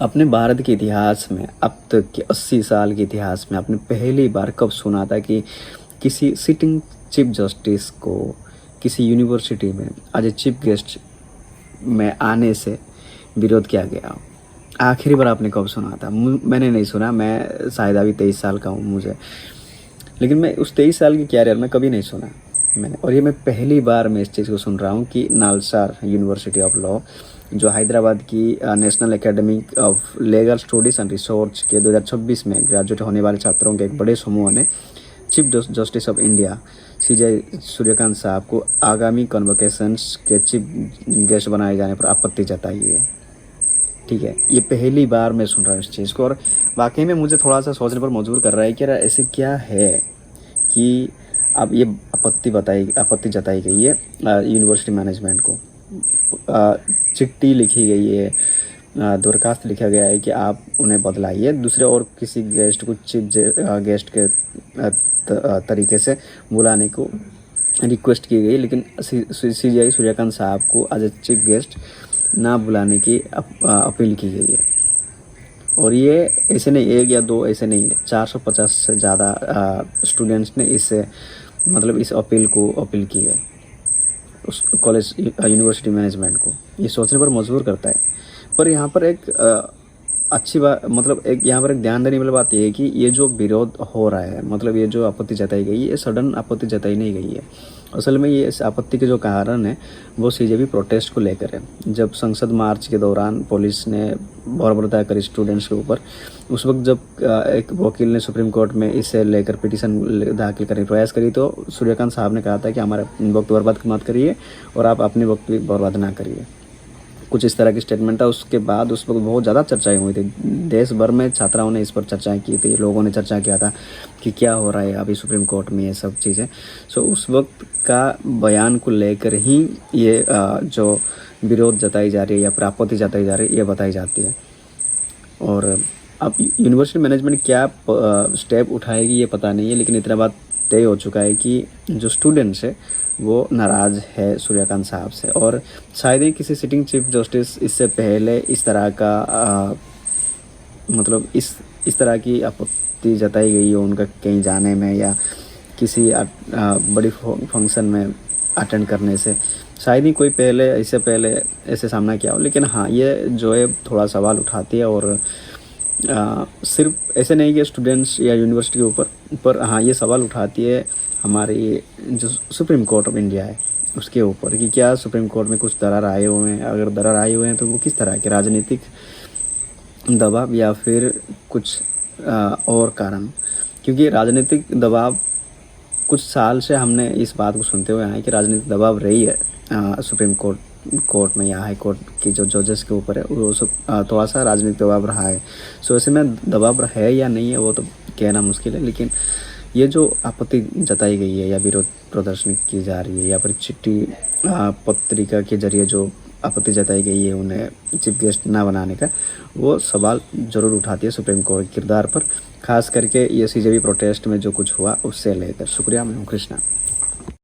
अपने भारत के इतिहास में अब तक के 80 साल के इतिहास में आपने पहली बार कब सुना था कि किसी सिटिंग चीफ जस्टिस को किसी यूनिवर्सिटी में एज ए चीफ गेस्ट में आने से विरोध किया गया? आखिरी बार आपने कब सुना था? मैंने नहीं सुना। मैं शायद अभी 23 साल का हूँ मुझे, लेकिन मैं उस 23 साल की कैरियर में कभी नहीं सुना मैंने। और ये मैं पहली बार मैं इस चीज़ को सुन रहा हूँ कि नालसार यूनिवर्सिटी ऑफ लॉ, जो हैदराबाद की national academy of legal studies and research के 2026 में ग्रेजुएट होने वाले छात्रों के एक बड़े समूह ने चीफ जस्टिस ऑफ इंडिया सीजे सूर्यकांत साहब को आगामी कन्वोकेशंस के चीफ गेस्ट बनाए जाने पर आपत्ति जताई है। ठीक है, ये पहली बार मैं सुन रहा हूँ इस चीज़ को, और वाकई में मुझे थोड़ा सा सोचने पर मजबूर कर रहा है कि ऐसे क्या है कि अब ये आपत्ति जताई गई है यूनिवर्सिटी मैनेजमेंट को। चिट्ठी लिखी गई है, दरखास्त लिखा गया है कि आप उन्हें बदलाइए, दूसरे और किसी गेस्ट को चीफ गेस्ट के तरीके से बुलाने को रिक्वेस्ट की गई, लेकिन सीजीआई सूर्यकांत साहब को एज ए चीफ गेस्ट ना बुलाने की अपील की गई है। और ये ऐसे नहीं एक या दो, ऐसे नहीं है, 450 से ज़्यादा स्टूडेंट्स ने इस अपील की है उस कॉलेज यूनिवर्सिटी मैनेजमेंट को। ये सोचने पर मजबूर करता है। पर यहाँ पर एक अच्छी बात, यहाँ पर एक ध्यान देने वाली बात ये है कि ये जो विरोध हो रहा है, ये जो आपत्ति जताई गई है, ये सडन आपत्ति जताई नहीं गई है। असल में ये इस आपत्ति के जो कारण है वो सीजेबी प्रोटेस्ट को लेकर है। जब संसद मार्च के दौरान पुलिस ने बर्बरता करी स्टूडेंट्स के ऊपर, उस वक्त जब एक वकील ने सुप्रीम कोर्ट में इसे लेकर पिटीशन दाखिल करने का प्रयास करी, तो सूर्यकांत साहब ने कहा था कि हमारा वक्त बर्बाद मत करिए और आप अपने वक्त भी बर्बाद ना करिए। कुछ इस तरह की स्टेटमेंट था। उसके बाद उस वक्त बहुत ज़्यादा चर्चाएं हुई थी, देश भर में छात्राओं ने इस पर चर्चाएं की थी, लोगों ने चर्चा किया था कि क्या हो रहा है अभी सुप्रीम कोर्ट में, ये सब चीज़ें। सो उस वक्त का बयान को लेकर ही ये जो विरोध जताई जा रही है या आपत्ति जताई जा रही है, ये बताई जाती है। और अब यूनिवर्सिटी मैनेजमेंट क्या स्टेप उठाएगी ये पता नहीं है, लेकिन इतना बात तय हो चुका है कि जो स्टूडेंट्स है वो नाराज़ है सूर्यकांत साहब से। और शायद ही किसी सिटिंग चीफ जस्टिस इससे पहले इस तरह का इस तरह की आपत्ति जताई गई हो उनका कहीं जाने में या किसी बड़ी फंक्शन में अटेंड करने से, शायद ही कोई इससे पहले ऐसे सामना किया हो। लेकिन हाँ, ये जो है थोड़ा सवाल उठाती है, और सिर्फ ऐसे नहीं कि स्टूडेंट्स या यूनिवर्सिटी के ऊपर, पर हाँ ये सवाल उठाती है हमारी जो सुप्रीम कोर्ट ऑफ इंडिया है उसके ऊपर कि क्या सुप्रीम कोर्ट में कुछ दरार आए हुए हैं। अगर दरार आए हुए हैं तो वो किस तरह के राजनीतिक दबाव या फिर कुछ और कारण, क्योंकि राजनीतिक दबाव कुछ साल से हमने इस बात को सुनते हुए आए कि राजनीतिक दबाव रही है सुप्रीम कोर्ट में या हाई कोर्ट की जो जजेस के ऊपर है, वो सब थोड़ा सा राजनीतिक दबाव रहा है। सो ऐसे में दबाव है या नहीं है वो तो कहना मुश्किल है, लेकिन ये जो आपत्ति जताई गई है या विरोध प्रदर्शन की जा रही है या फिर चिट्ठी पत्रिका के जरिए जो आपत्ति जताई गई है उन्हें चीफ गेस्ट ना बनाने का, वो सवाल ज़रूर उठाती है सुप्रीम कोर्ट के किरदार पर, खास करके ये सीजेबी प्रोटेस्ट में जो कुछ हुआ उससे लेकर। शुक्रिया, मैं हूँ कृष्णा।